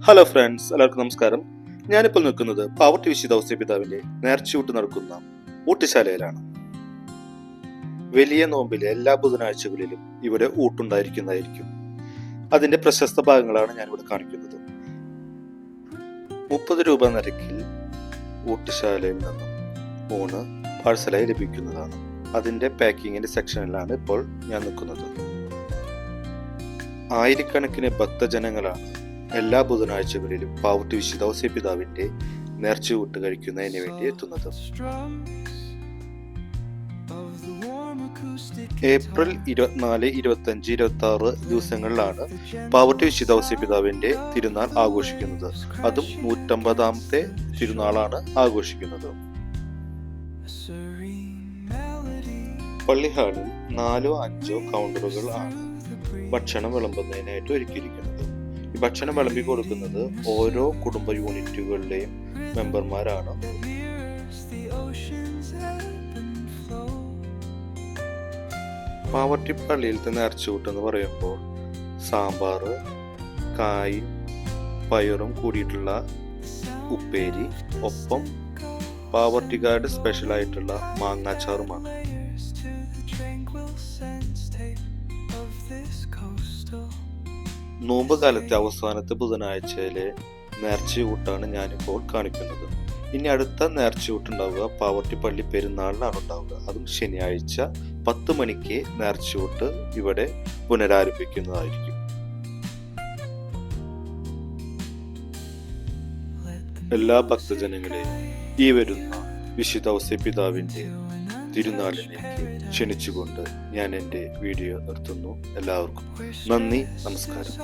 Hello friends, എല്ലാവർക്കും നമസ്കാരം. ഞാനിപ്പോൾ നിൽക്കുന്നത് പാവർട്ടി വിശുദ്ധ ഔസേപ്പിതാവിന്റെ നേർച്ചയൂട്ട് നടക്കുന്ന ഊട്ടുശാലയിലാണ്. വലിയ നോമ്പിലെ എല്ലാ ബുധനാഴ്ചകളിലും ഇവിടെ ഊട്ടുണ്ടായിരിക്കുന്നതായിരിക്കും. അതിന്റെ പ്രശസ്ത ഭാഗങ്ങളാണ് ഞാനിവിടെ കാണിക്കുന്നത്. 30 രൂപ നിരക്കിൽ ഊട്ടുശാലയിൽ നിന്നും ഊണ് പാഴ്സലായി ലഭിക്കുന്നതാണ്. അതിന്റെ പാക്കിങ്ങിന്റെ സെക്ഷനിലാണ് ഇപ്പോൾ ഞാൻ നിൽക്കുന്നത്. ആയിരക്കണക്കിന് ഭക്തജനങ്ങളാണ് എല്ലാ ബുധനാഴ്ചകളിലും പാവർട്ടി വിശുദ്ധ ഔസേപ്പിതാവിന്റെ നേർച്ചയൂട്ട് കഴിക്കുന്നതിന് വേണ്ടി എത്തുന്നത്. ഏപ്രിൽ 24, 25, 26 ദിവസങ്ങളിലാണ് പാവർട്ടി വിശുദ്ധ ഔസേപ്പിതാവിന്റെ തിരുനാൾ ആഘോഷിക്കുന്നത്. അതും 150ാമത്തെ തിരുനാളാണ് ആഘോഷിക്കുന്നത്. പള്ളിഹാളിൽ 4 or 5 കൗണ്ടറുകൾ ആണ് ഭക്ഷണം വിളമ്പുന്നതിനായിട്ട് ഒരുക്കിയിരിക്കുന്നത്. ഈ ഭക്ഷണം വിളമ്പി കൊടുക്കുന്നത് ഓരോ കുടുംബ യൂണിറ്റുകളിലെയും മെമ്പർമാരാണ്. പാവർട്ടി പള്ളിയിലത്തെ നേർച്ചയൂട്ട് എന്ന് പറയുമ്പോൾ സാമ്പാർ, കായും പയറും കൂടിയിട്ടുള്ള ഉപ്പേരി, ഒപ്പം പാവർട്ടിക്കാരുടെ സ്പെഷ്യൽ ആയിട്ടുള്ള മാങ്ങാച്ചാറുമാണ്. നോമ്പ് കാലത്തെ അവസാനത്തെ ബുധനാഴ്ചയിലെ നേർച്ചയൂട്ടാണ് ഞാനിപ്പോൾ കാണിക്കുന്നത്. ഇനി അടുത്ത നേർച്ചയൂട്ടുണ്ടാവുക പാവർട്ടി പള്ളി പെരുന്നാളിനാണ് ഉണ്ടാവുക. അതും ശനിയാഴ്ച 10 മണിക്ക് നേർച്ചയൂട്ട് ഇവിടെ പുനരാരംഭിക്കുന്നതായിരിക്കും. എല്ലാ ഭക്തജനങ്ങളെയും ഈ വരുന്ന വിശുദ്ധ ഔസേപ്പിതാവിന്റെ തിരുനാളിലേക്ക് ക്ഷണിച്ചുകൊണ്ട് ഞാൻ എൻ്റെ വീഡിയോ നിർത്തുന്നു. എല്ലാവർക്കും നന്ദി, നമസ്കാരം.